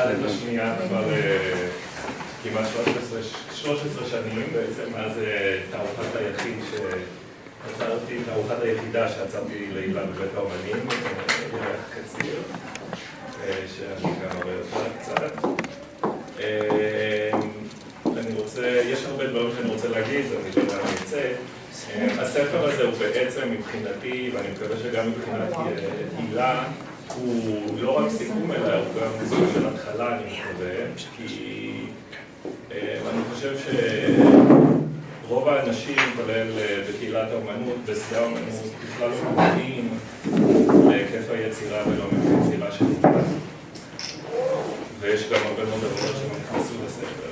אחת את השנייה כבר כמעט 13 שנים בעצם, אז תערוכת היחיד שעצרתי, תערוכת היחידה שעצרתי להילה בבית האומנים, ירח קציר, שאני גם אראה אותה קצת. יש הרבה דברים שאני רוצה להגיד, אני לא יודע מה יצא. הספר הזה הוא בעצם מבחינתי, ואני מקווה שגם מבחינת הילה, הוא לא רק סיכום, אלא הוא גם סוג של התחלה, אני מקווה, כי אני חושב שרוב האנשים, כולל בקהילת האומנות, בשדה האומנות, בכלל לא מבינים להיקף היצירה ולא מבין יצירה של הילה. ויש גם הרבה מאוד עבודות שנכנסו לספר.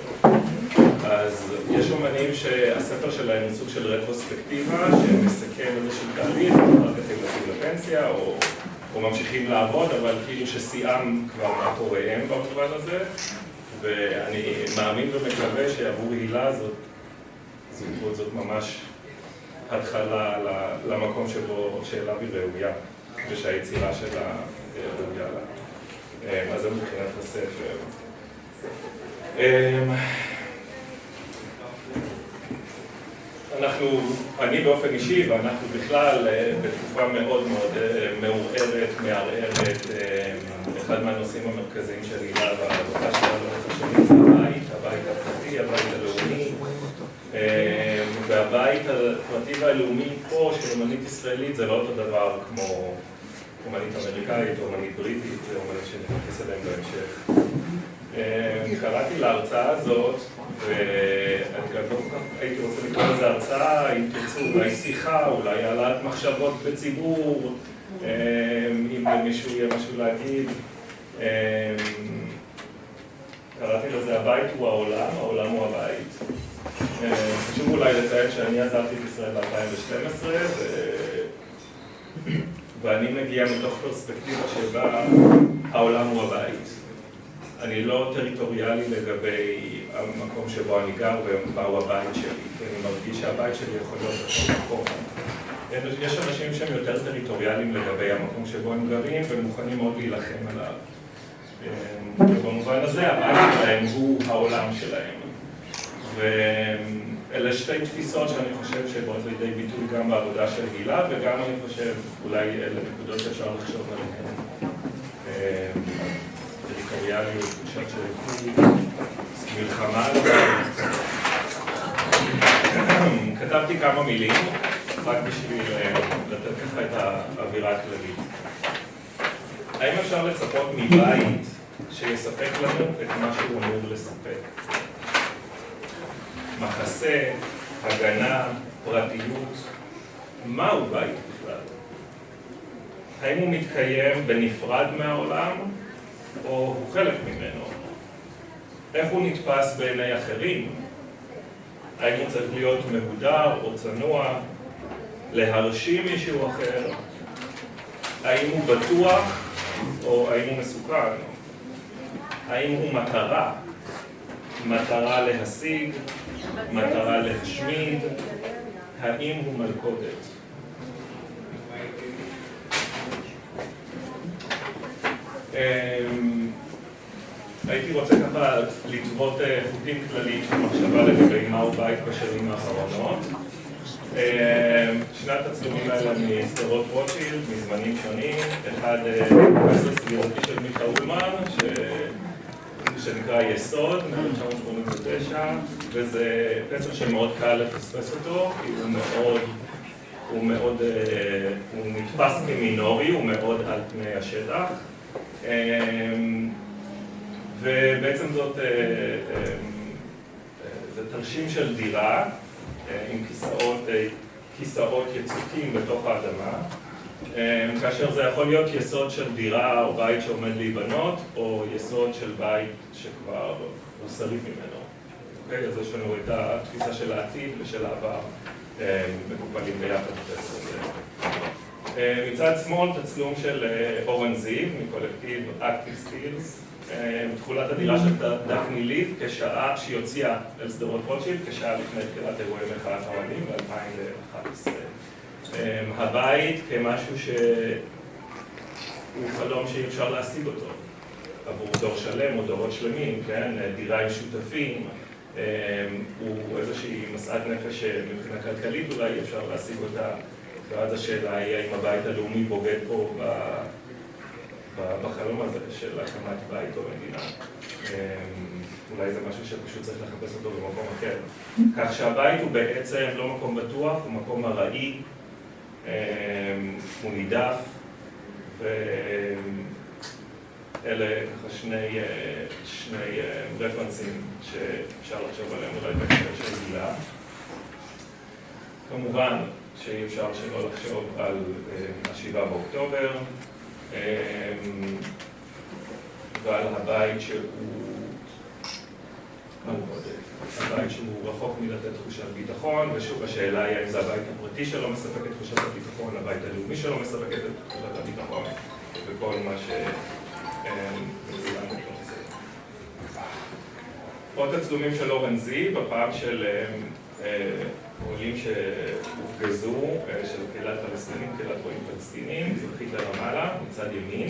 אז יש אומנים שהספר שלהם הוא סוג של רטרוספקטיבה, שמסכם איזשהו תהליך, אחר כך הם יוצאים לפנסיה, או ממשיכים לעבוד, אבל כאילו ששיאם כבר מאחוריהם במובן הזה, ואני מאמין ומקווה שעבור הילה זאת ממש התחלה למקום שאליו היא ראויה, ושהיצירה שלה ראויה לה. אז זה מבחינת הספר. אני באופן אישי, ואנחנו בכלל בתקופה מאוד מאוד מעורערת, מערערת. אחד מהנושאים המרכזיים של הילה והעבודה שלנו החשובים זה הבית הפרטי, הבית הלאומי. והבית הפרטי והלאומי פה של אומנית ישראלית זה לא אותו דבר כמו אומנית אמריקאית או אומנית בריטית, זה אומנית שנתייחס אליהם בהמשך. קראתי להרצאה הזאת, ואני גם לא כל כך הייתי רוצה לקרוא לזה הרצאה, אם תרצו, אולי שיחה, אולי העלאת מחשבות בציבור, אם למישהו יהיה משהו להגיד. קראתי לזה הבית הוא העולם, העולם הוא הבית. חשוב אולי לציין שאני עזבתי את ישראל ב-2012, ואני מגיע מתוך פרספקטיבה שבה העולם הוא הבית. אני לא טריטוריאלי לגבי המקום שבו אני גר ומהו הבית שלי, כי אני מרגיש שהבית שלי יכול להיות בכל מקום. יש אנשים שהם יותר טריטוריאליים לגבי המקום שבו הם גרים ומוכנים מאוד להילחם עליו. ובמובן הזה הבית שלהם הוא העולם שלהם. ואלה שתי תפיסות שאני חושב שבאות לידי ביטוי גם בעבודה של הילה, וגם אני חושב אולי אלה נקודות שאפשר לחשוב עליהן. טריטוריאליות, תחושת של מלחמה. כתבתי כמה מילים, רק בשביל לתת ככה את האווירה הכללית. האם אפשר לצפות מבית שיספק לנו את מה שהוא אמור לספק? מחסה, הגנה, פרטיות, מהו בית בכלל? האם הוא מתקיים בנפרד מהעולם, או הוא חלק ממנו? איך הוא נתפס בעיני אחרים? האם הוא צריך להיות מהודר או צנוע, להרשים מישהו אחר? האם הוא בטוח או האם הוא מסוכן? האם הוא מטרה? מטרה להשיג, מטרה להשמיד? האם הוא מלכודת? הייתי רוצה ככה לטוות חוקים כלליים של מחשבה לגבי מהו בית בשנים האחרונות. שני התצלומים האלה מסדרות רוטשילד, מזמנים שונים. אחד פרופסור סביבתי של מיכה אולמן, שנקרא יסוד, מ-1989, וזה פסר שמאוד קל לפספס אותו, כי הוא נתפס כמינורי, הוא מאוד על פני השטח. ובעצם זה תרשים של דירה עם כיסאות יצוקים בתוך האדמה, כאשר זה יכול להיות יסוד של דירה או בית שעומד להיבנות, או יסוד של בית שכבר הוא שריד ממנו. אוקיי? אז יש לנו את התפיסה של העתיד ושל העבר מקופלים ביחד בפסר הזה. מצד שמאל תצלום של אורן זיו מקולקטיב Active Skills, תכולת הדירה של דפני ליף כשעה שהיא הוציאה אל סדרות רוטשילד כשעה לפני תחילת אירועי מחאת האוהלים ב-2011. הבית כמשהו שהוא חלום שאי אפשר להשיג אותו. עבור דור שלם או דורות שלמים, כן? דירה עם שותפים, הוא איזושהי משאת נפש מבחינה כלכלית אולי אפשר להשיג אותה, ואז השאלה היא האם הבית הלאומי בוגד פה בחלום הזה של הקמת בית או מדינה. אולי זה משהו שפשוט צריך לחפש אותו במקום אחר. כך שהבית הוא בעצם לא מקום בטוח, הוא מקום ארעי, הוא נידף, ואלה ככה שני רפרנסים שאפשר לחשוב עליהם אולי בהקשר של גילה. כמובן שאי אפשר שלא לחשוב על 7 באוקטובר, ועל הבית שהוא רחוק מלתת תחושת ביטחון, ושוב השאלה היא האם זה הבית הפרטי שלו מספק את תחושת הביטחון, הבית הלאומי שלו מספק את תחושת הביטחון, וכל מה שמצוין בתוך זה. עוד תצלומים של אורן זי, בפעם של עולים שהופגזו, של קהילת פלסטינים, קהילת רועים פלסטינים, מזרחית לרמאללה, מצד ימין.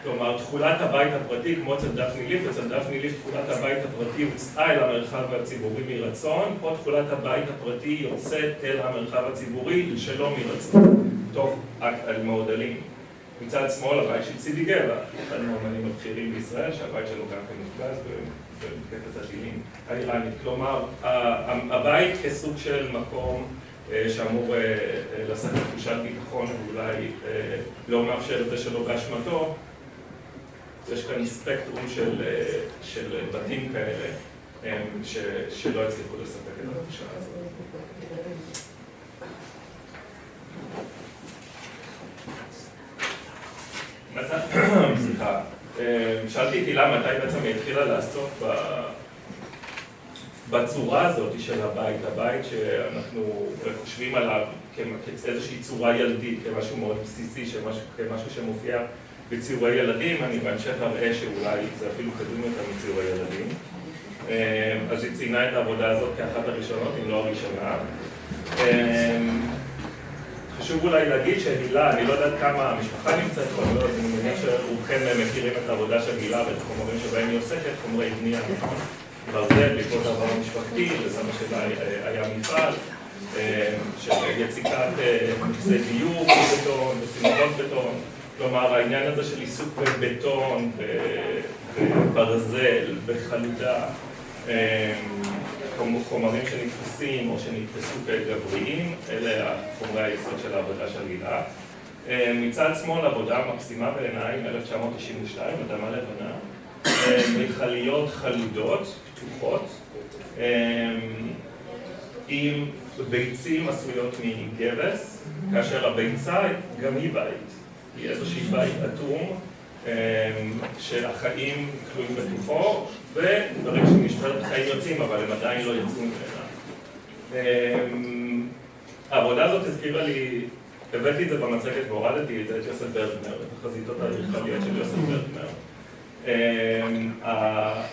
כלומר, תכולת הבית הפרטי, כמו אצל דפני ליף, אצל דפני ליף תכולת הבית הפרטי הוצאה אל המרחב הציבורי מרצון, פה תכולת הבית הפרטי יוצאת אל המרחב הציבורי שלא מרצון, תוך אקט על מעודלים. מצד שמאל, הבית של צידי גבע, אחד מהאמנים הבכירים בישראל, שהבית שלו גם כן מופגז במתקפת הטילים האיראנית. כלומר, הבית כסוג של מקום שאמור לשאת תחושת ביטחון ואולי לא מאפשר את זה שלא באשמתו, יש כאן ספקטרום של בתים כאלה שלא הצליחו לספק את התחושה הזאת. סליחה, שאלתי את הילה מתי בעצם היא התחילה לעסוק בצורה הזאת של הבית שאנחנו חושבים עליו כאיזושהי צורה ילדית, כמשהו מאוד בסיסי, כמשהו שמופיע בציורי ילדים. אני בהמשך אראה שאולי זה אפילו קדום יותר מציורי ילדים. אז היא ציינה את העבודה הזאת כאחת הראשונות, אם לא הראשונה. חשוב אולי להגיד שהילה, אני לא יודעת כמה המשפחה נמצאת פה, אני מניח שרובכם מכירים את העבודה של הילה ואת החומרים שבהם היא עוסקת, חומרי בנייה, ברזל, בעקבות העבר המשפחתי, וזה מה שלה היה מפעל, של יציקת נכסי דיור בבטון, וסימנות בטון. כלומר, העניין הזה של עיסוק בבטון, בברזל, בחלודה, חומרים שנתפסים או שנתפסו כגבריים, אלה חומרי היסוד של העבודה של הילה. מצד שמאל, עבודה מקסימה בעיניי, מ-1992, אדמה לבנה, מכליות חלודות, פתוחות, עם ביצים עשויות מגבס, כאשר הביצה גם היא בית. היא איזושהי בית אטום, שהחיים כלואים בתוכו, וברגע שנשמרת החיים יוצאים, אבל הם עדיין לא יצאו ממנה. העבודה הזאת הזכירה לי, הבאתי את זה במצגת והורדתי את זה, את יוסף ברגנר, את החזיתות האדריכליות של יוסף ברגנר.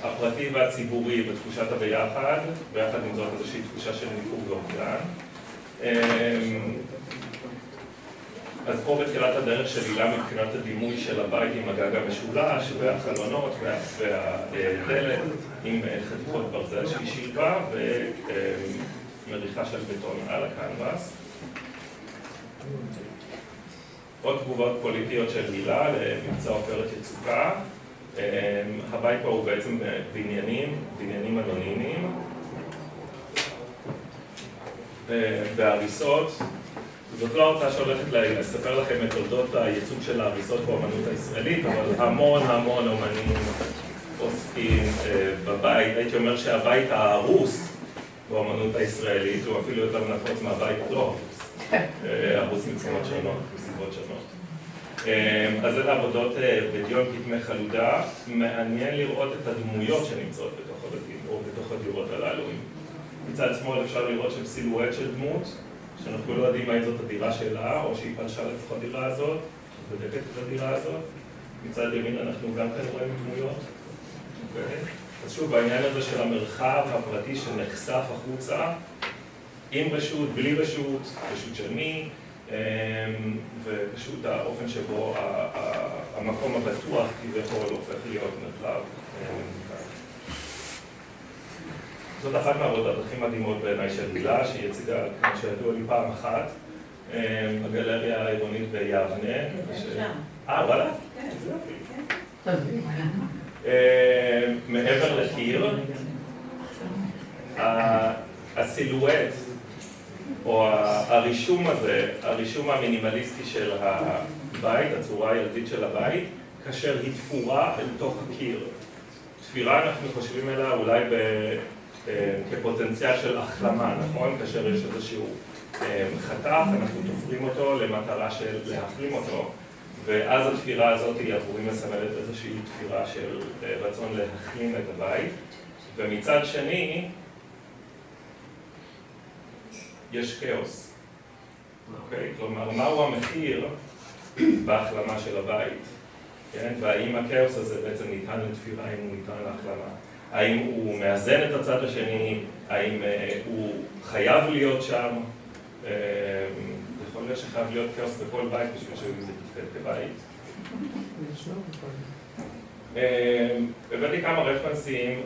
הפרטי והציבורי בתחושת הביחד, ביחד עם זאת איזושהי תחושה של ניכור ואובדן. אז פה בתחילת הדרך של הילה מבחינת הדימוי של הבית עם הגג המשולש והחלונות והדלת עם חתיכות ברזל שהיא שילבה ומריחה של בטון על הקנבס. עוד תגובות פוליטיות של הילה למבצע עופרת יצוקה. הבית פה הוא בעצם בניינים אנונימיים בהריסות. זאת לא הרצאה שהולכת לספר לכם את תולדות הייצוג של ההריסות באמנות הישראלית, אבל המון אומנים עוסקים בבית. הייתי אומר שהבית ההרוס באמנות הישראלית הוא אפילו יותר נפוץ מהבית לא הרוס מסיבות שונות. אז אלה עבודות בדיון כתמי חלודה. מעניין לראות את הדמויות שנמצאות בתוך הבתים או בתוך הדירות הללו. מצד שמאל אפשר לראות שם סילואט של דמות, שאנחנו לא יודעים מהי זאת הדירה שלה, או שהיא פלשה לתוך הדירה הזאת, בודקת את הדירה הזאת. מצד ימין אנחנו גם כאן רואים דמויות. אז שוב, בעניין הזה של המרחב הפרטי שנחשף החוצה, עם רשות, בלי רשות, רשות של מי, ופשוט האופן שבו המקום הבטוח כביכול הופך להיות מרחב. זאת אחת מהעבודות הכי מדהימות בעיניי של הילה, שהיא הציגה, כמו שידוע לי, פעם אחת, בגלריה העירונית ביבנה. וואלה? כן, זה יופי. מעבר לקיר, הסילואט, או הרישום הזה, הרישום המינימליסטי של הבית, הצורה הילדית של הבית, כאשר היא תפורה אל תוך הקיר. תפירה אנחנו חושבים אליה אולי כפוטנציאל של החלמה, נכון? כאשר יש איזשהו חתך, אנחנו תופרים אותו למטרה של להחלים אותו, ואז התפירה הזאת היא עבורים מסמלת איזושהי תפירה של רצון להחלים את הבית. ומצד שני, יש כאוס. אוקיי? כלומר, מהו המחיר בהחלמה של הבית? כן? והאם הכאוס הזה בעצם ניתן לתפירה, האם הוא ניתן להחלמה? האם הוא מאזן את הצד השני? האם הוא חייב להיות שם? יכול להיות שחייב להיות כאוס בכל בית בשביל שהוא יתפקד כבית. הבאתי כמה רפרנסים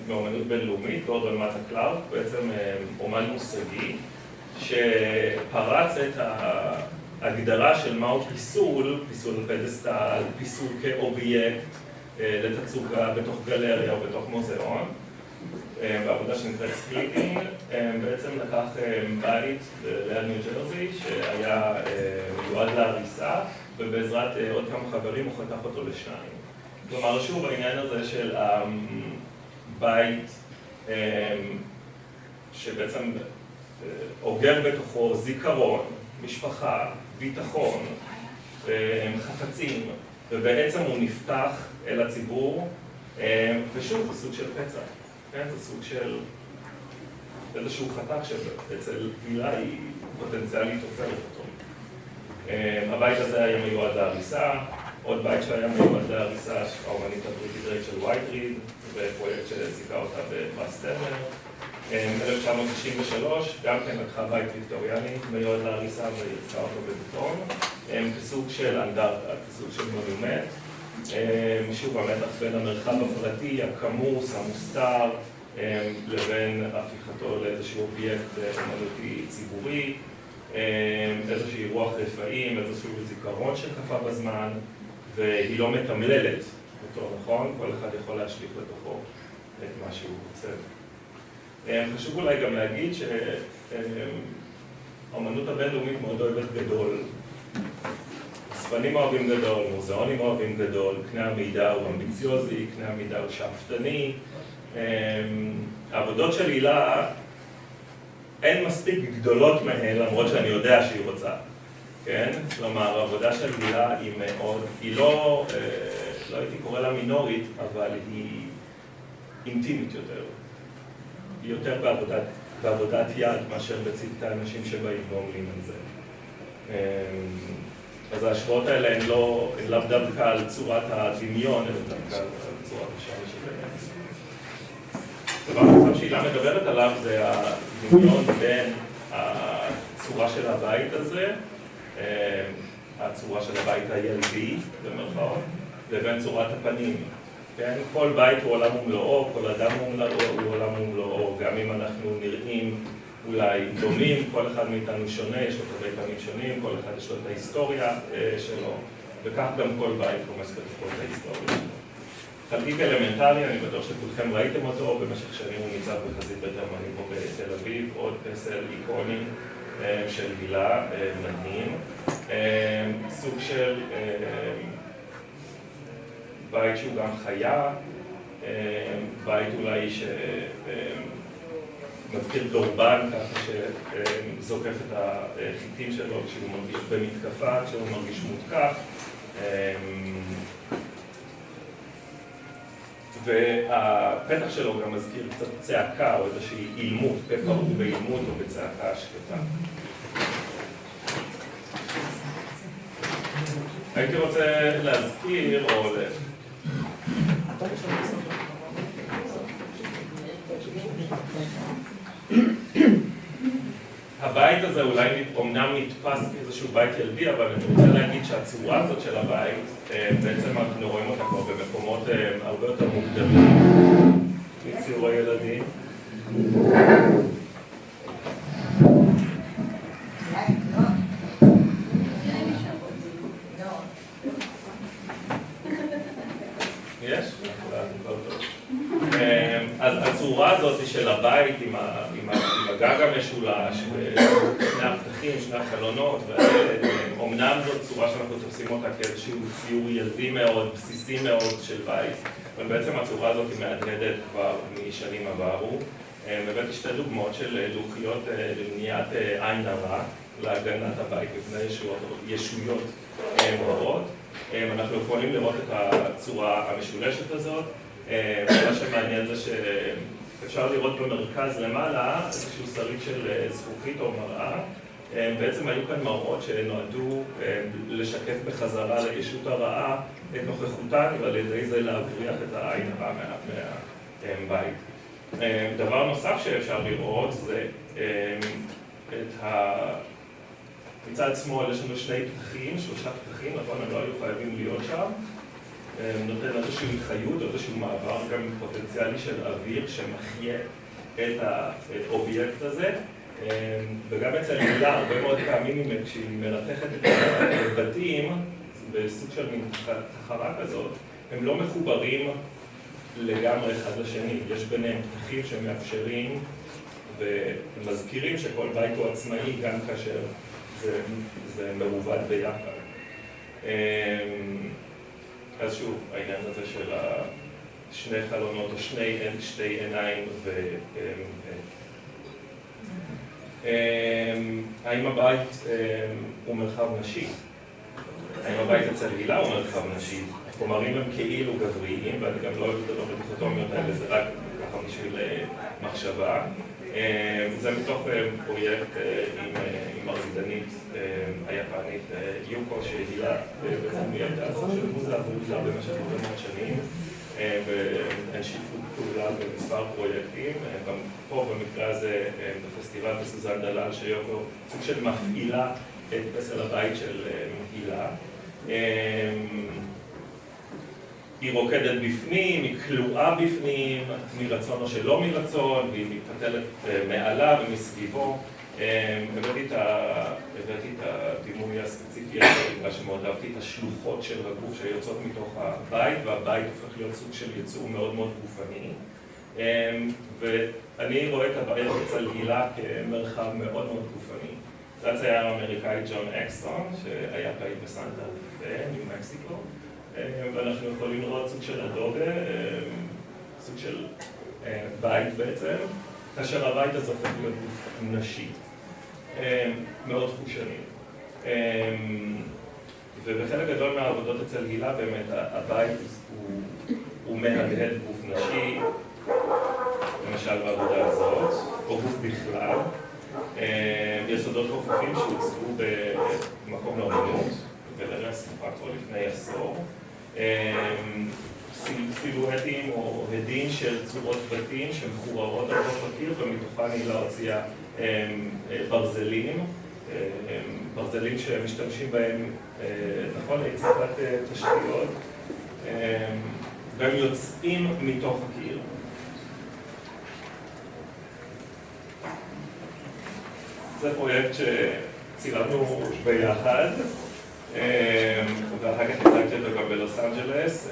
מאומנות בינלאומית, גורדון מטה קלארק, בעצם אומן מושגי, שפרץ את ההגדרה של מהו פיסול, פיסול פדסטל, פיסול כאובייקט לתצוגה בתוך גלריה או בתוך מוזיאון. בעבודה שנקראת ספליטינג, בעצם לקח בית ליד ניו ג'רזי שהיה מיועד להריסה, ובעזרת עוד כמה חברים הוא חתך אותו לשניים. כלומר, שוב, העניין הזה של בית שבעצם אוגר בתוכו זיכרון, משפחה, ביטחון, חפצים, ובעצם הוא נפתח אל הציבור, ושוב, זה סוג של פצע, כן? זה סוג של איזשהו חתך שאצל הילה היא פוטנציאלית הופכת אותו. הבית הזה היה מיועד להריסה, עוד בית שהיה מיועד להריסה, האומנית הבריטית רייצ'ל וייטריד, בפרויקט שזיכה אותה בפרס טרנר. 1993, גם כן לקחה בית ויקטוריאני מיועד להריסה ויצאה אותו בבטון, כסוג של אנדרטה, כסוג של מונומנט. שוב, המתח בין המרחב הפרטי, הכמוס, המוסתר, לבין הפיכתו לאיזשהו אובייקט אומנותי ציבורי, איזושהי רוח רפאים, איזשהו זיכרון שקפה בזמן, והיא לא מתמללת אותו, נכון? כל אחד יכול להשליך לתוכו את מה שהוא רוצה. חשוב אולי גם להגיד שהאומנות הבינלאומית מאוד אוהבת גדול. ספנים אוהבים גדול, מוזיאונים אוהבים גדול, קנה המידע הוא אמביציוזי, קנה המידע הוא שאפתני. העבודות של הילה אין מספיק גדולות מהן, למרות שאני יודע שהיא רוצה. כן? כלומר, העבודה של הילה היא מאוד, היא לא הייתי קורא לה מינורית, אבל היא אינטימית יותר. היא יותר בעבודת יד מאשר בצוות האנשים שבאים ועומלים על זה. אז ההשוואות האלה הן לאו דווקא על צורת הדמיון, אלא דווקא על צורת השם שבהם. דבר נוסף שהילה מדברת עליו זה הדמיון בין הצורה של הבית הזה, הצורה של הבית הילדי, במרכאות, לבין צורת הפנים. כן? כל בית הוא עולם ומלואו, כל אדם הוא עולם ומלואו, גם אם אנחנו נראים אולי דומים, כל אחד מאיתנו שונה, יש לו תווי פנים שונים, כל אחד יש לו את ההיסטוריה שלו, וכך גם כל בית רומס בתוכו את ההיסטוריה שלו. חלקיק אלמנטרי, אני בטוח שכולכם ראיתם אותו, במשך שנים הוא ניצב בחזית בית האמנים פה בתל אביב, עוד פסל איקוני של הילה מדהים, סוג של בית שהוא גם חיה, בית אולי שמזכיר דורבן ככה שזוקף את החיטים שלו כשהוא מרגיש במתקפה, כשהוא מרגיש מותקף. והפתח שלו גם מזכיר קצת צעקה או איזושהי אילמות, פתח הוא באילמות או בצעקה שקטה. הייתי רוצה להזכיר או הבית הזה הזה אולי אומנם נתפס כאיזשהו בית ילדי, אבל אני רוצה להגיד שהצורה הזאת של הבית, בעצם אנחנו רואים אותה כבר במקומות הרבה יותר מוקדמים מציורי ילדים. יש? אז הצורה הזאת של הבית עם הגג המשולש, שני הפתחים, שני החלונות, אומנם זאת צורה שאנחנו תופסים אותה כאיזשהו ציור ילדי מאוד, בסיסי מאוד של בית, אבל בעצם הצורה הזאת היא מהדהדת כבר משנים עברו. הבאתי שתי דוגמאות של לוחיות למניעת עין הרע, להגנת הבית בפני ישויות רעות. אנחנו יכולים לראות את הצורה המשולשת הזאת. מה שמעניין זה שאפשר לראות במרכז למעלה איזשהו שריד של זכוכית או מראה. בעצם היו כאן מראות שנועדו לשקף בחזרה לישות הרעה את נוכחותן, ועל ידי זה להבריח את העין הרע מהבית. דבר נוסף שאפשר לראות זה מצד שמאל יש לנו שני פתחים, שלושה פתחים, נכון? הם לא היו חייבים להיות שם. נותן איזושהי חיות, איזשהו מעבר גם פוטנציאלי של אוויר שמחיה את האובייקט הזה. וגם אצל הילה, הרבה מאוד פעמים כשהיא מרתכת את הבתים, בסוג של מין תחרה כזאת, הם לא מחוברים לגמרי אחד לשני. יש ביניהם פתחים שמאפשרים ומזכירים שכל בית הוא עצמאי גם כאשר זה מעובד ביחד. אז שוב, העניין הזה של שני חלונות או שתי עיניים האם הבית הוא מרחב נשי? האם הבית אצל הילה הוא מרחב נשי? החומרים הם כאילו גבריים, ואני גם לא אוהב את הדיכוטומיות האלה, זה רק ככה בשביל מחשבה. זה מתוך פרויקט עם הרקדנית היפנית יוקו, שהילה בעצם ילדה של מוזה והובילה במשך הרבה מאוד שנים, והן שיתפו פעולה במספר פרויקטים. גם פה במקרה הזה בפסטיבל בסוזן דלל שיוקו סוג של מפעילה את פסל הבית של הילה. היא רוקדת בפנים, היא כלואה בפנים, מרצון או שלא מרצון, והיא מתפתלת מעלה ומסביבו. הבאתי את הדימוי הספציפי הזה, בגלל שמאוד אהבתי את השלוחות של הגוף שיוצאות מתוך הבית, והבית הופך להיות סוג של יצור מאוד מאוד גופני. ואני רואה את הבית אצל הילה כמרחב מאוד מאוד גופני. זה הצייר האמריקאי ג'ון אקסטון, שהיה פעיל בסנטה פה, ניו מקסיקו. ואנחנו יכולים לראות סוג של אדובה, סוג של בית בעצם, כאשר הבית הזה הופך להיות גוף נשי, מאוד חושני. ובחלק גדול מהעבודות אצל הילה באמת הבית הוא מהדהד גוף נשי, למשל בעבודה הזאת, או גוף בכלל. יסודות רופפים שהוצגו במקום לאומנות, בגלריה סמוכה כבר לפני עשור. סילואטים או הדים של צורות בתים שמחוררות על תוך הקיר, ומתוכן הילה הוציאה ברזלים שמשתמשים בהם, נכון, ליצירת תשתיות, והם יוצאים מתוך הקיר. זה פרויקט שצילמנו ביחד, ואחר כך הצגתי אותו גם בלוס אנג'לס.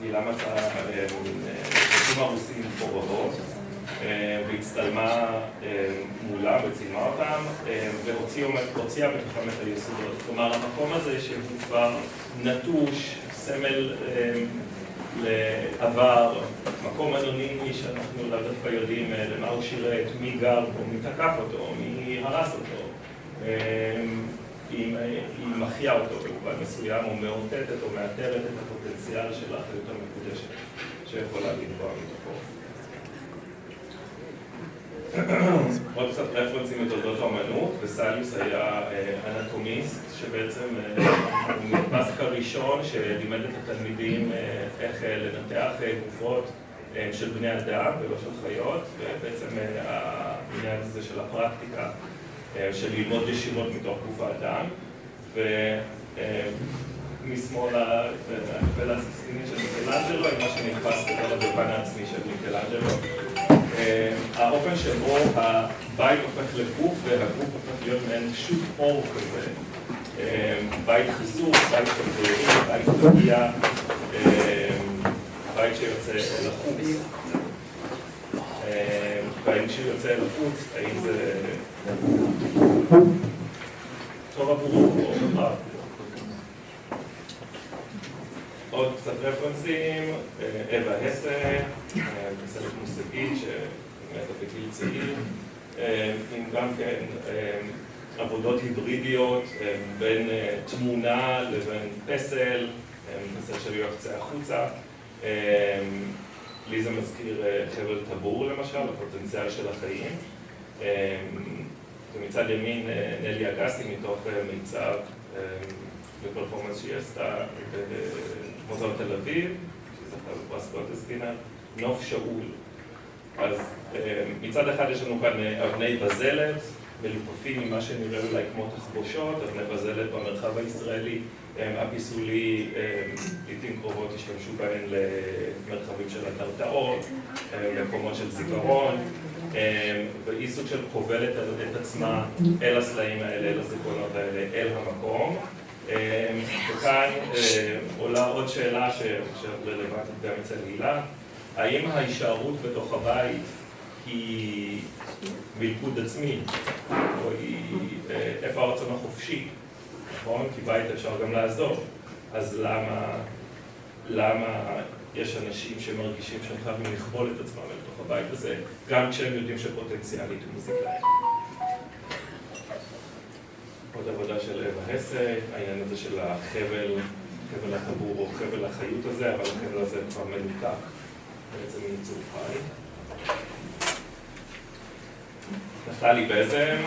הילה מצאה בתים הרוסים פוררות, והצטלמה מולה וצילמה אותם, והוציאה בתוכם את היסודות. כלומר, המקום הזה שהוא כבר נטוש, סמל לעבר, מקום אנונימי שאנחנו לא דווקא יודעים למה הוא שירת, מי גר בו, מי תקף אותו, מי הרס אותו. היא מחיה אותו במובן מסוים, או מאותתת או מאתרת את הפוטנציאל של האחריות המקודשת שיכולה לנבוע מתוכו. עוד קצת רפרנסים לתולדות האמנות, וסליוס היה אנטומיסט שבעצם הוא נתפס כראשון שלימד את התלמידים איך לנתח גופות של בני אדם ולא של חיות, ובעצם העניין הזה של הפרקטיקה, של ללמוד ישירות מתוך גוף האדם, ומשמאל הפלסטיני של מיקלאנג'לו, עם מה שנתפס בתור הדוכן העצמי של מיקלאנג'לו. האופן שבו הבית הופך לגוף והגוף הופך להיות מעין שוט אור כזה. בית חיזור, בית חברים, בית פגיעה, בית שיוצא לחוץ. והאם כשהוא יוצא לחוץ, האם זה טוב עבורו או רע? עוד קצת רפרנסים, אווה הסה, פסלת מושגית שמתה בגיל צעיר, עם גם כן עבודות היברידיות בין תמונה לבין פסל, פסל של יוחצה החוצה. לי זה מזכיר חבל טבור למשל, הפוטנציאל של החיים. ומצד ימין נלי אגסי מתוך מיצב בפרפורמנס שהיא עשתה במוזיאון תל אביב, שזכתה בפרס גולדסטינר, נוף שאול. אז מצד אחד יש לנו כאן אבני בזלת, מלופפים ממה שנראה אולי כמו תחבושות, אבני בזלת במרחב הישראלי, הפיסולי, לעתים קרובות השתמשו בהן למרחבים של אנדרטאות, מקומות של זיכרון, והיא סוג של כובלת את עצמה אל הסלעים האלה, אל הזיכרונות האלה, אל המקום. וכאן עולה עוד שאלה שרלוונטית גם אצל הילה, האם ההישארות בתוך הבית היא מלכוד עצמי, או היא איפה הרצון החופשי, נכון? כי בית אפשר גם לעזור. אז למה יש אנשים שמרגישים שהם חייבים לכבול את עצמם לתוך הבית הזה, גם כשהם יודעים שפוטנציאלית הוא מוזיקאי? עוד עבודה של אווה הסה, העניין הזה של החבל הטבור או חבל החיות הזה, אבל החבל הזה כבר מנותק בעצם מייצור חי. נפתלי בזם,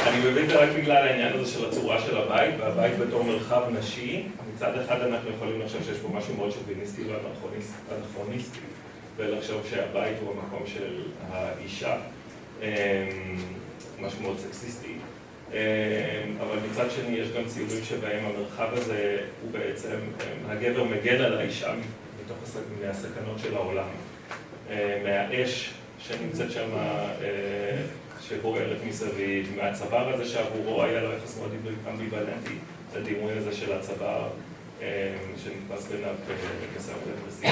אני מבין את זה רק בגלל העניין הזה של הצורה של הבית, והבית בתור מרחב נשי. מצד אחד אנחנו יכולים לחשוב שיש פה משהו מאוד שוביניסטי ואנכרוניסטי, ולחשוב שהבית הוא המקום של האישה, משהו מאוד סקסיסטי. אבל מצד שני יש גם ציורים שבהם המרחב הזה הוא בעצם, הגבר מגן על האישה מתוך מהסכנות של העולם. מהאש שנמצאת שם, שבוערת מסביב, מהצוואר הזה שעבורו היה לו יחס מאוד אמביוולנטי, לדימוי הזה של הצוואר שנתפס ביניו כסם רפרסיבי.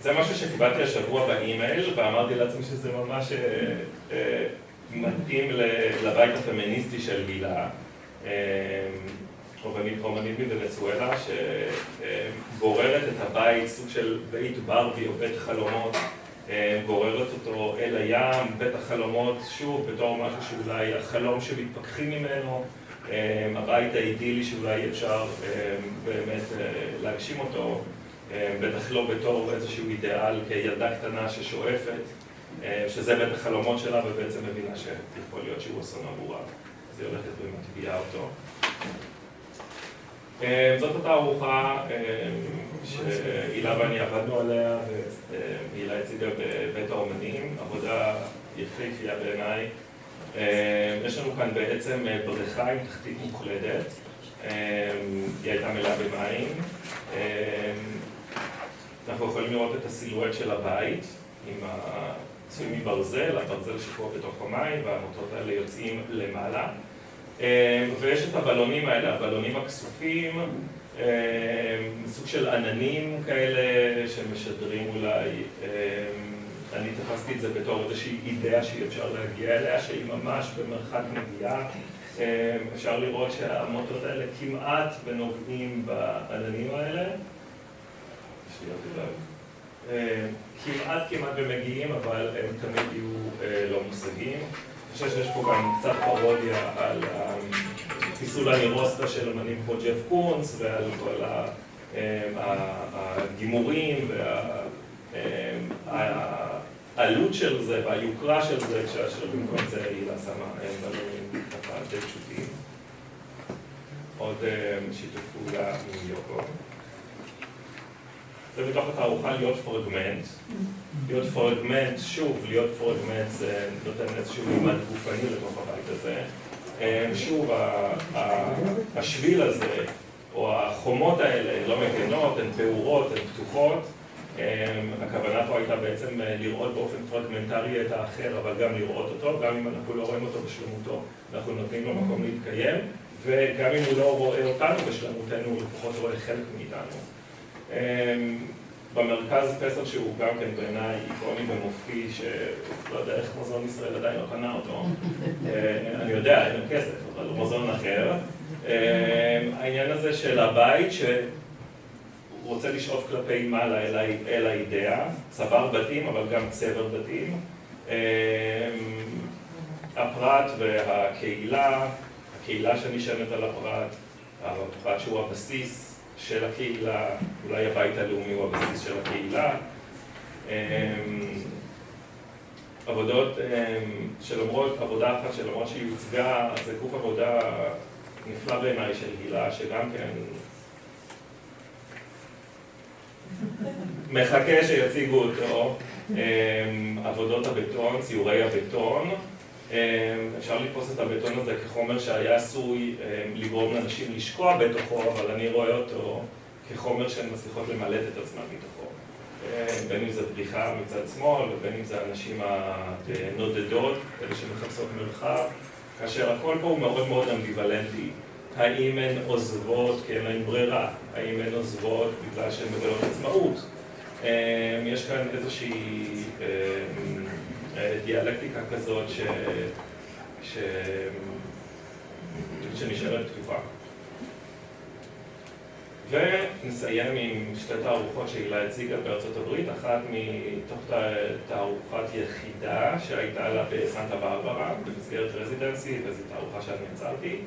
זה משהו שקיבלתי השבוע באימייל, ואמרתי לעצמי שזה ממש מתאים לבית הפמיניסטי של הילה, אומנית מוונצואלה, שגוררת את הבית, סוג של בית ברבי או בית חלומות, גוררת אותו אל הים, בית החלומות, שוב, בתור משהו שאולי החלום שמתפכחים ממנו, הבית האידילי שאולי אפשר באמת להגשים אותו, בטח לא בתור איזשהו אידיאל כילדה קטנה ששואפת, שזה בית החלומות שלה ובעצם מבינה שיכול להיות שהוא אסון עבורה, אז היא הולכת ומטביעה אותו. זאת אותה ארוחה שהילה ואני עבדנו עליה, והילה הציגה בבית האומנים, עבודה יפהפייה בעיניי. יש לנו כאן בעצם בריכה עם תחתית מוחלדת, היא הייתה מלאה במים. אנחנו יכולים לראות את הסילואט של הבית, עם העצוי מברזל, הברזל שקוע בתוך המים, והמוטות האלה יוצאים למעלה. ויש את הבלונים האלה, הבלונים הכסופים, סוג של עננים כאלה שמשדרים אולי, אני תפסתי את זה בתור איזושהי אידאה שאי אפשר להגיע אליה, שהיא ממש במרחק נגיעה. אפשר לראות שהמוטות האלה כמעט ונוגעים בעננים האלה. כמעט ומגיעים, אבל הם תמיד יהיו לא מושגים. אני חושב שיש פה גם קצת פרודיה על פיסול הנירוסטה של אמנים כמו ג'ף קונס ועל כל הגימורים והעלות של זה והיוקרה של זה, כשבמקום זה היא שמה בלונים ככה די פשוטים. עוד שיתוף פעולה עם יוקו. זה מתוך התערוכה להיות פרגמנט. להיות פרגמנט, שוב, להיות פרגמנט זה נותן איזשהו מימד גופני לתוך הבית הזה. שוב, השביל הזה, או החומות האלה, לא מגנות, הן פעורות, הן פתוחות. הכוונה פה הייתה בעצם לראות באופן פרגמנטרי את האחר, אבל גם לראות אותו, גם אם אנחנו לא רואים אותו בשלמותו, אנחנו נותנים לו מקום להתקיים, וגם אם הוא לא רואה אותנו בשלמותנו, הוא לפחות רואה חלק מאיתנו. במרכז פסח שהוא גם כן בעיניי איקוני ומופתי, שלא יודע איך מוזיאון ישראל עדיין לא קנה אותו. אני יודע, אין כסף, אבל הוא מוזיאון אחר. העניין הזה של הבית שהוא רוצה לשאוף כלפי מעלה אל האידאה, צבר בתים אבל גם צבר בתים. הפרט והקהילה, הקהילה שנשענת על הפרט, הפרט שהוא הבסיס של הקהילה, אולי הבית הלאומי הוא הבסיס של הקהילה. עבודות שלמרות, עבודה אחת שלמרות שהיא הוצגה, זה גוף עבודה נפלא בעיניי של הילה, שגם כן מחכה שיציגו אותו, עבודות הבטון, ציורי הבטון. אפשר לתפוס את הבטון הזה כחומר שהיה עשוי לגרום לאנשים לשקוע בתוכו, אבל אני רואה אותו כחומר שהן מצליחות למלט את עצמם מתוכו. בין אם זה בריחה מצד שמאל, ובין אם זה הנשים הנודדות, אלה שמחפשות מרחב, כאשר הכל פה הוא מאוד מאוד אמביוולנטי. האם הן עוזבות כי אין להן ברירה? האם הן עוזבות בגלל שהן מגלות עצמאות? יש כאן איזושהי דיאלקטיקה כזאת שנשארת פתוחה. ונסיים עם שתי תערוכות שהילה הציגה בארצות הברית, אחת מתוך תערוכת יחידה שהייתה לה בסנטה ברברה, במסגרת רזידנסי, וזו תערוכה שאני יצרתי.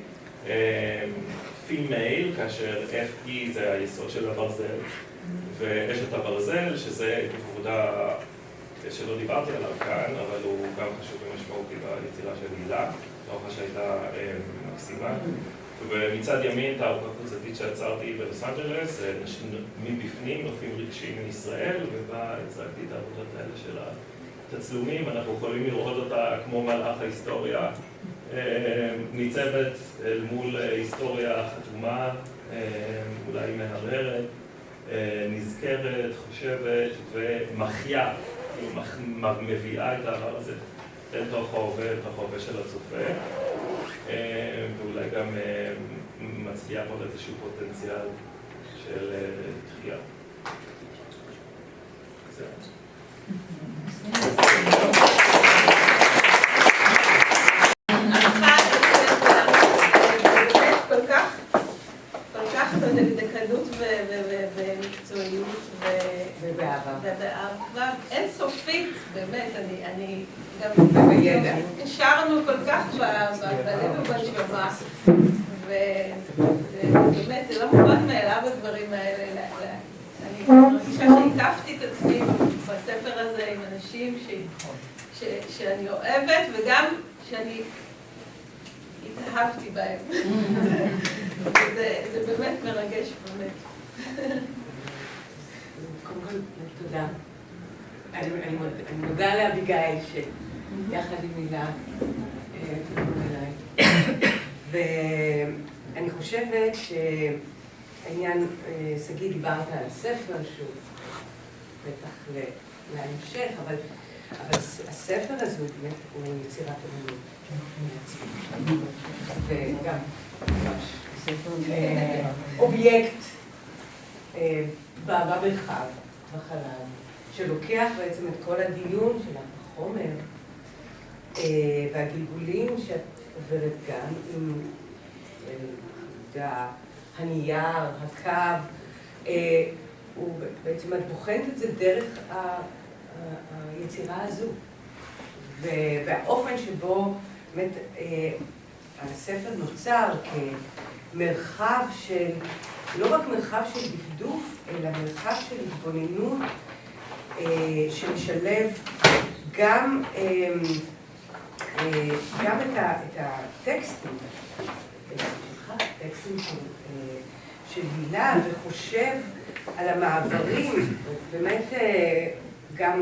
פימייל, כאשר FE זה היסוד של הברזל, ואשת הברזל, שזה עבודה שלא דיברתי עליו כאן, אבל הוא גם חשוב ומשמעותי ביצירה של הילה, תערוכה שהייתה מקסימה. ומצד ימין תערוכה קבוצתית שיצרתי בלוס אנג'לס, מבפנים, נופים רגשיים מישראל, ובה הצגתי את העבודות האלה של התצלומים. אנחנו יכולים לראות אותה כמו מלאך ההיסטוריה, ניצבת אל מול היסטוריה חתומה, אולי מהרהרת, נזכרת, חושבת ומחיה, מביאה את העבר הזה אל תוך ההווה של הצופה, ואולי גם מצביעה פה איזשהו פוטנציאל של תחייה. זהו. בדקדקנות ומקצועיות ובאהבה אינסופית, באמת, אני גם נשארנו כל כך בלב ובנשמה, ובאמת זה לא מובן מאליו הדברים האלה. אני מרגישה שהקפתי את עצמי בספר הזה עם אנשים שאני אוהבת וגם שאני התאהבתי בהם. זה באמת מרגש, באמת. קודם כל, תודה. אני מודה לאביגיל שיחד עם הילה פנו אליי. ואני חושבת שהעניין, שגיא, דיברת על הספר שהוא בטח להמשך, אבל הספר הזה הוא יצירת אמנות. וגם אובייקט במרחב, בחלל, שלוקח בעצם את כל הדיון של החומר והגלגולים שאת עוברת גם עם הנייר, הקו, בעצם את בוחנת את זה דרך היצירה הזו. והאופן שבו באמת הספר נוצר כמרחב של, לא רק מרחב של דפדוף, אלא מרחב של התבוננות שמשלב גם את הטקסטים, טקסטים של הילה, וחושב על המעברים, באמת גם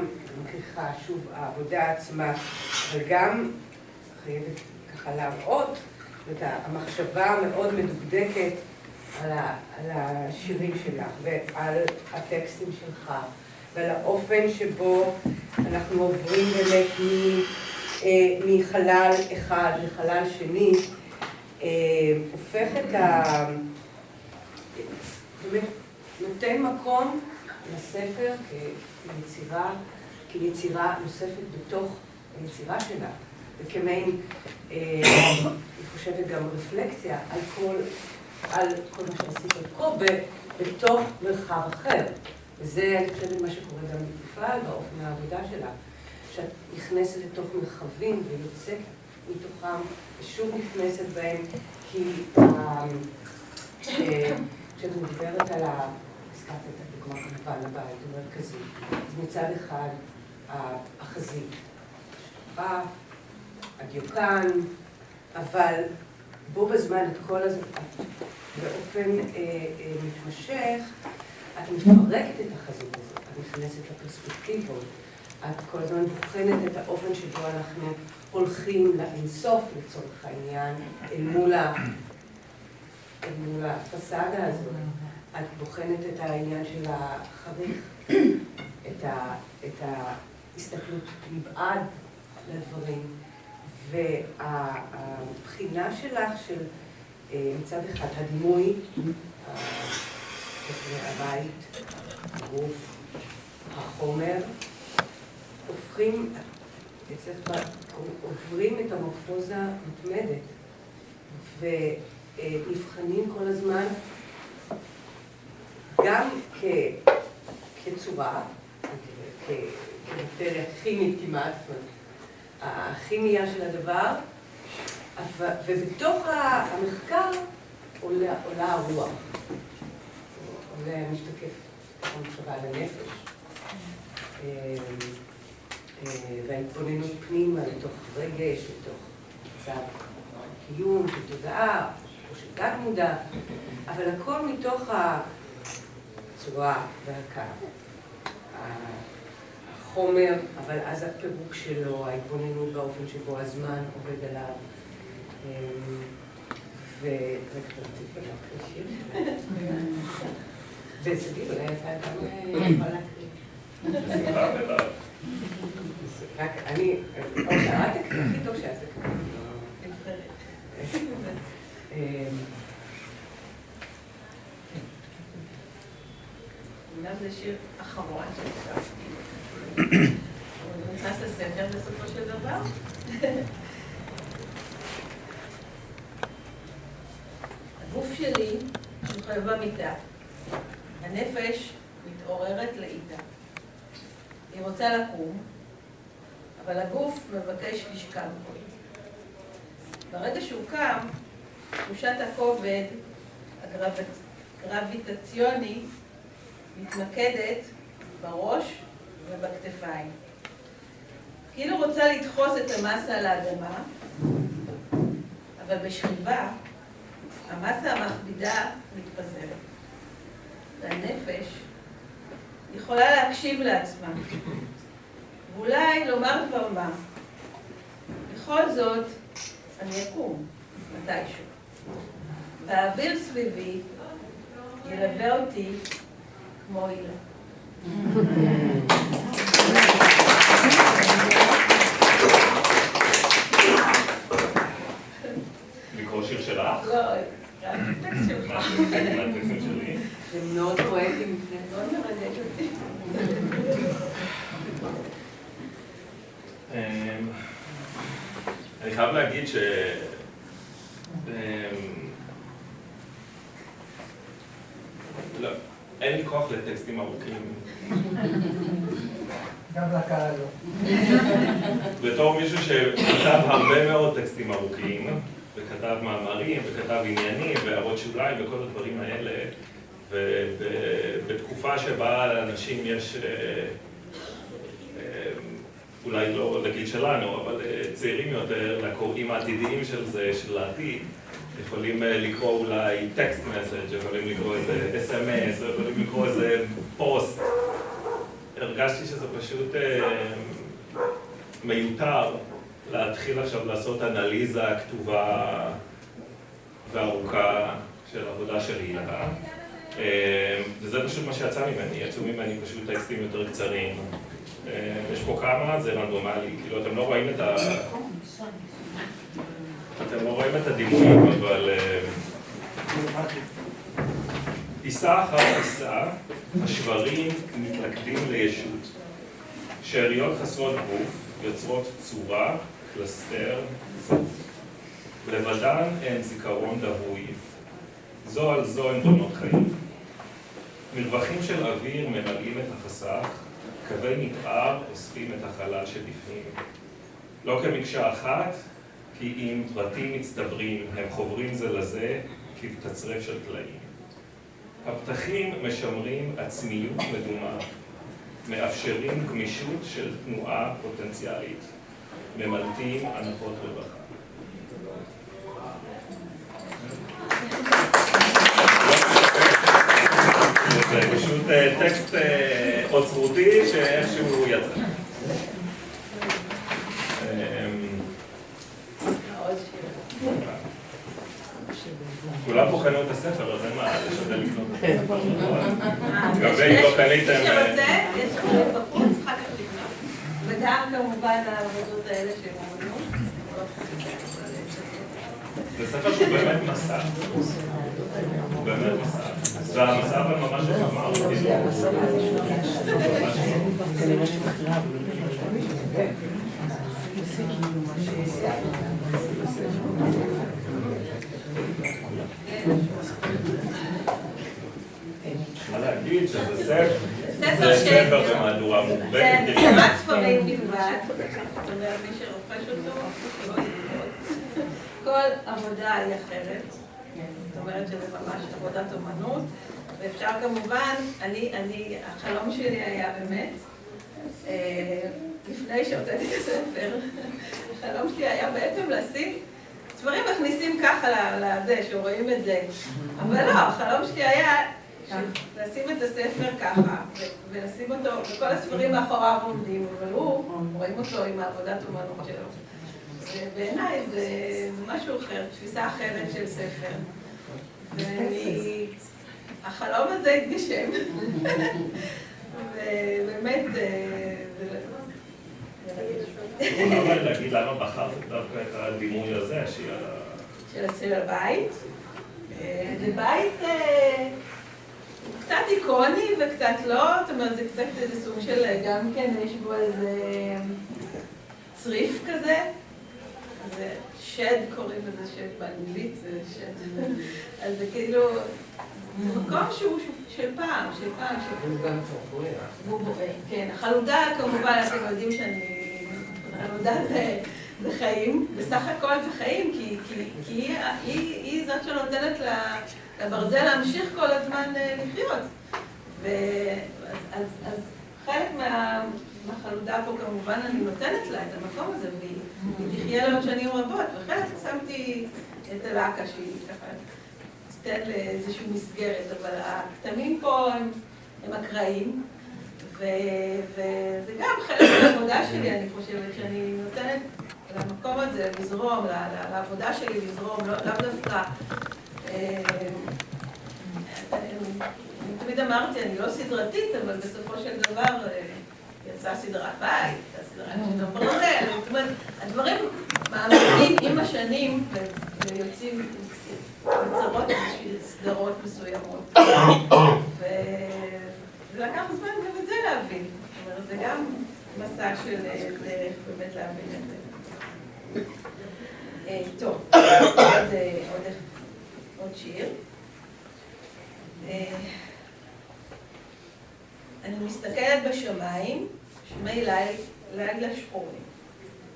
ככה שוב העבודה עצמה, אבל גם חייבת ככה להראות את המחשבה המאוד מדוקדקת על השירים שלך ועל הטקסטים שלך ועל האופן שבו אנחנו עוברים באמת מחלל אחד לחלל שני, הופך את באמת נותן מקום לספר כיצירה נוספת בתוך היצירה שלה, וכמעין, אני חושבת גם רפלקציה על כל מה שעשית פה בתוך מרחב אחר. וזה, אני חושבת, מה שקורה גם בכלל באופן העבודה שלה, שאת נכנסת לתוך מרחבים ויוצאת מתוכם ושוב נכנסת בהם, כי כשאת מדברת על הזכרת את הדוגמה כמובן לבית המרכזי, אז מצד אחד החזית, השטחה, הדיוקן, אבל בו בזמן את כל הזה, באופן מתמשך, את מפרקת את החזית הזאת, את נכנסת לפרספקטיבות, את כל הזמן בוחנת את האופן שבו אנחנו הולכים לאינסוף לצורך העניין, אל מול הפסאדה הזאת. את בוחנת את העניין של החריך, את ההסתכלות מבעד לדברים, והבחינה שלך של מצד אחד הדימוי, הבית, הגוף, החומר, עוברים את המורפוזה מתמדת ונבחנים כל הזמן גם כצורה, כמטריה כימית כמעט, הכימיה של הדבר, ובתוך המחקר עולה הרוח, עולה משתקף המחשבה על הנפש, וההתבוננות פנימה לתוך רגש, לתוך מצב קיום, של תודעה, או של תת מודע, אבל הכל מתוך הצורה והקו, החומר, אבל אז הפירוק שלו, ההתבוננות באופן שבו הזמן עובד עליו, וסביב, אולי אתה גם יכול להקריא. רק אני, או שאת תקריא, הכי טוב שאת תקריא. אומנם זה שיר אחרון שכתבתי. הוא נכנס לספר בסופו של דבר. הגוף שלי שוכב במיטה. הנפש מתעוררת לאיטה. היא רוצה לקום, אבל הגוף מבקש לשכב בו. ברגע שהוא קם, תחושת הכובד הגרביטציוני מתמקדת בראש ובכתפיים. כאילו רוצה לדחוס את המסה על האדמה, אבל בשכיבה המסה המכבידה מתפזרת. והנפש יכולה להקשיב לעצמה, ואולי לומר דבר מה. בכל זאת, אני אקום מתישהו. והאוויר סביבי ילווה אותי כמו הילה. לקרוא שיר שלך? לא, רק טקסט שלך. הטקסטים שלי. זה מאוד פואטי מפני. מאוד מרגש אותי. אני חייב להגיד ש... לא, אין לי כוח לטקסטים ארוכים. גם לקהל לא. בתור מישהו שכתב הרבה מאוד טקסטים ארוכים, וכתב מאמרים, וכתב עניינים, והערות שוליים, וכל הדברים האלה, ובתקופה שבה לאנשים יש, אולי לא לגיל שלנו, אבל צעירים יותר, לקוראים העתידיים של זה, של העתיד, יכולים לקרוא אולי טקסט מסאג', יכולים לקרוא איזה SMS, יכולים לקרוא איזה פוסט. הרגשתי שזה פשוט מיותר להתחיל עכשיו לעשות אנליזה כתובה וארוכה של עבודה של הילה. וזה פשוט מה שיצא ממני, יצאו ממני פשוט טקסטים יותר קצרים. יש פה כמה, זה רנדומלי, כאילו אתם לא רואים את הדימויים, אבל טיסה אחר טיסה, השברים מתלכדים לישות. שאריות חסרות גוף, יוצרות צורה, קלסטר, זו. לבדן הן זיכרון דהוי. זו על זו הן בונות חיים. מרווחים של אוויר ממלאים את החסך, קווי מתאר אוספים את החלל שבפנים. לא כמקשה אחת, כי אם פרטים מצטברים הם חוברים זה לזה כתצרף של טלאים. הפתחים משמרים עצמיות מדומה, מאפשרים גמישות של תנועה פוטנציאלית, ממלטים הנחות רווחה. זה פשוט טקסט אוצרותי שאיכשהו יצא. כולם פה קנו את הספר, אז אין מה לשווה לקנות את הספר. גם זה, אם לא קניתם... מי שרוצה, יש חולים בחוץ, אחר כך לקנות. וגם כמובן העבודות האלה שהם אמרו. זה ספר שהוא באמת מסע. הוא באמת מסע. והמסע אבל ממש חמר. מה להגיד שזה ספר במהדורה מוגבלת. זה כמעט ספרים בלבד. זאת אומרת, מי שרוכש אותו, כל עבודה היא אחרת. זאת אומרת שזה ממש עבודת אומנות. ואפשר כמובן, החלום שלי היה באמת, לפני שהוצאתי את הספר, החלום שלי היה בעצם לשים, דברים מכניסים ככה לזה, שרואים את זה. אבל לא, החלום שלי היה לשים את הספר ככה, ולשים אותו, וכל הספרים מאחוריו עומדים, אבל רואים אותו עם העבודת אומנות שלו. ובעיניי זה משהו אחר, תפיסה אחרת של ספר. החלום הזה התגשם. ובאמת, אבל להגיד למה בחרת דווקא את הדימוי הזה, של הבית. זה בית קצת איקוני וקצת לא, זאת אומרת, זה קצת איזה סוג של, גם כן יש בו איזה צריף כזה. זה שד, קוראים לזה שד באנגלית, זה שד. אז זה כאילו, זה מקום שהוא של פעם, של פעם. הוא גם צורפוי. הוא בוער, כן. החלודה, כמובן, אתם יודעים החלודה זה חיים, בסך הכל זה חיים, כי היא זאת שנותנת לברזל להמשיך כל הזמן לחיות. אז חלק מהחלודה פה כמובן אני נותנת לה את המקום הזה, והיא תחיה לעוד שנים רבות, וחלק שמתי את הלקה שהיא ככה תתן לאיזושהי מסגרת, אבל הכתמים פה הם אקראיים, וזה גם חלק מהעבודה שלי, אני חושבת, שאני נותנת למקום הזה לזרום, לעבודה שלי לזרום, לאו דווקא. אני תמיד אמרתי, אני לא סדרתית, אבל בסופו של דבר יצאה סדרת בית, יצאה סדרת שלום ברזל, זאת אומרת, הדברים מעמידים עם השנים ויוצאים בצרות בשביל סדרות מסוימות. ולקח זמן גם את זה להבין. זאת אומרת, זה גם מסע של דרך באמת להבין את זה. טוב, עוד שיר. אני מסתכלת בשמיים, שמי לילה שחורים.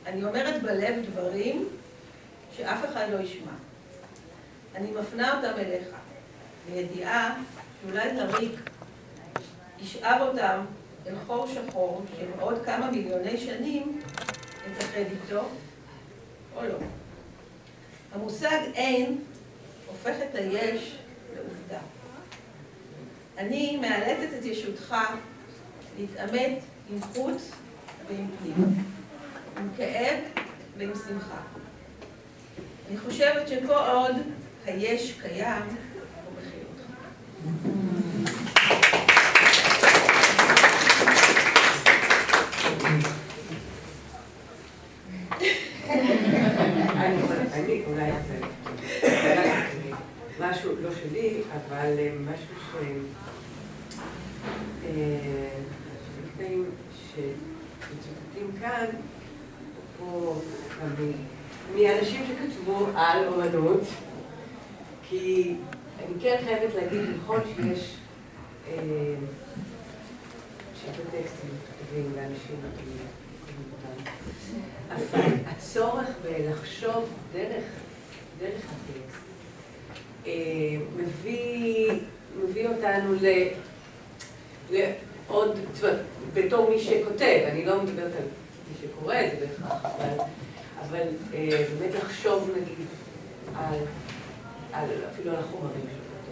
אני אומרת בלב דברים שאף אחד לא ישמע. אני מפנה אותם אליך, בידיעה שאולי תריק ישאב אותם אל חור שחור שבעוד כמה מיליוני שנים יתאחד איתו או לא. המושג אין הופך את היש לעובדה. אני מאלצת את ישותך להתעמת עם חוץ ועם פנים, עם כאב ועם שמחה. אני חושבת שכל עוד היש קיים, הוא מכיל אותך. אני אולי משהו לא שלי, אבל משהו שמצוטטים כאן, או מאנשים שכתבו על אומנות, כי אני כן חייבת להגיד, נכון שיש טקסטים כתובים לאנשים כתובים, אבל הצורך בלחשוב דרך הטקסט מביא אותנו לעוד, בתור מי שכותב, אני לא מדברת על מי שקורא את זה בהכרח, אבל באמת לחשוב נגיד אפילו על החומרים של אותו,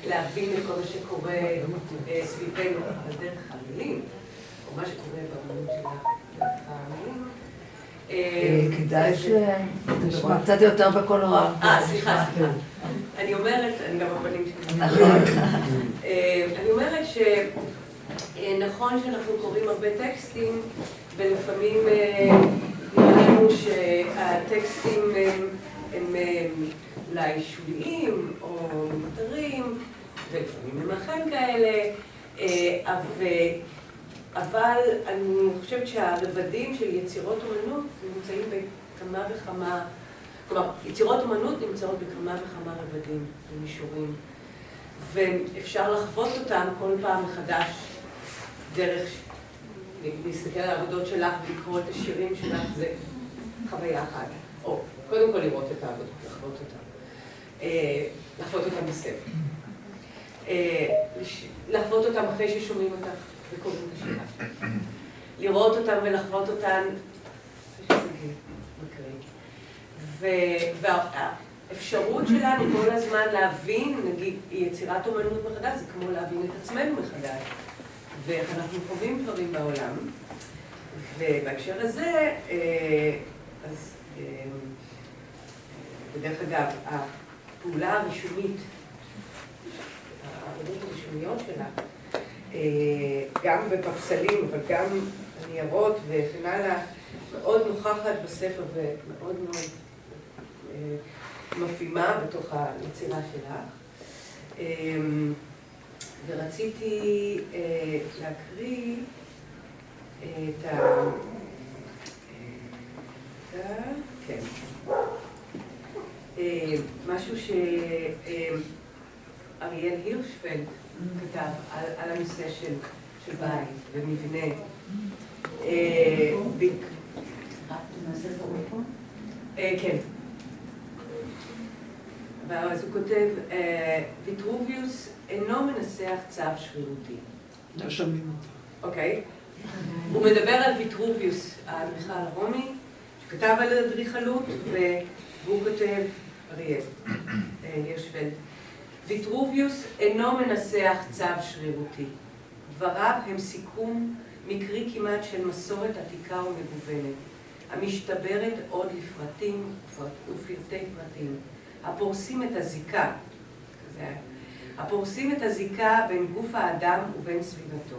להבין את כל מה שקורה סביבנו, אבל דרך המילים, או מה שקורה באמנות שלך, דרך המילים. כדאי שתשמע קצת יותר בקול רם. סליחה. אני אומרת, אני גם בפנים שלי. נכון. אני אומרת שנכון שאנחנו קוראים הרבה טקסטים, ולפעמים נראה לנו שהטקסטים הם אולי שוליים או מותרים, ולפעמים הם אכן כאלה, אבל אני חושבת שהרבדים של יצירות אומנות נמצאים בכמה וכמה, כלומר, יצירות אומנות נמצאות בכמה וכמה רבדים ומישורים, ואפשר לחוות אותם כל פעם מחדש דרך להסתכל על העבודות שלך ולקרוא את השירים שלך, זה חוויה אחת. או, קודם כל לראות את העבודות, לחוות אותם בספר. לחוות אותם אחרי ששומעים אותך וקוראים את השירה. לראות אותם ולחוות אותם אחרי שזה מקריא. והאפשרות שלנו כל הזמן להבין, נגיד, יצירת אומנות מחדש, זה כמו להבין את עצמנו מחדש. ואיך אנחנו חווים דברים בעולם. ובהקשר הזה, אז בדרך אגב, הפעולה הראשונית, העבודות הראשוניות שלה, גם בפסלים, אבל גם ניירות וכן הלאה, מאוד נוכחת בספר ומאוד מאוד מפעימה בתוך היצירה שלך. ורציתי להקריא את כן. משהו שאריאל הירשפלד כתב על הנושא של בית ומבנה. כן. אז הוא כותב, ויטרוביוס אינו מנסח צו שרירותי. לא שומעים אותו. אוקיי. הוא מדבר על ויטרוביוס, האדריכל הרומי, שכתב על אדריכלות, והוא כותב, אריאל הירשפלד, ויטרוביוס אינו מנסח צו שרירותי. דבריו הם סיכום מקרי כמעט של מסורת עתיקה ומגוונת, המשתברת עוד לפרטים ופרטי פרטים, הפורסים את הזיקה בין גוף האדם ובין סביבתו.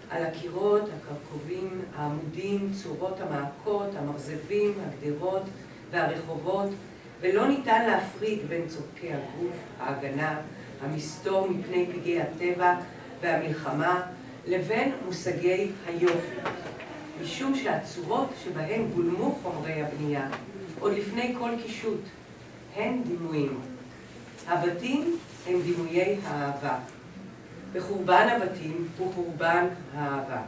על הקירות, הקרקובים, העמודים, צורות המעקות, המרזבים, הגדרות והרחובות, ולא ניתן להפריד בין צורכי הגוף, ההגנה, המסתור מפני פגעי הטבע והמלחמה, לבין מושגי היופי. משום שהצורות שבהן גולמו חומרי הבנייה, עוד לפני כל קישוט, הן דימויים. הבתים הם דימויי האהבה. וחורבן הבתים הוא חורבן האהבה.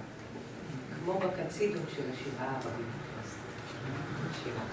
כמו בקצידות של השירה הערבית. שירה.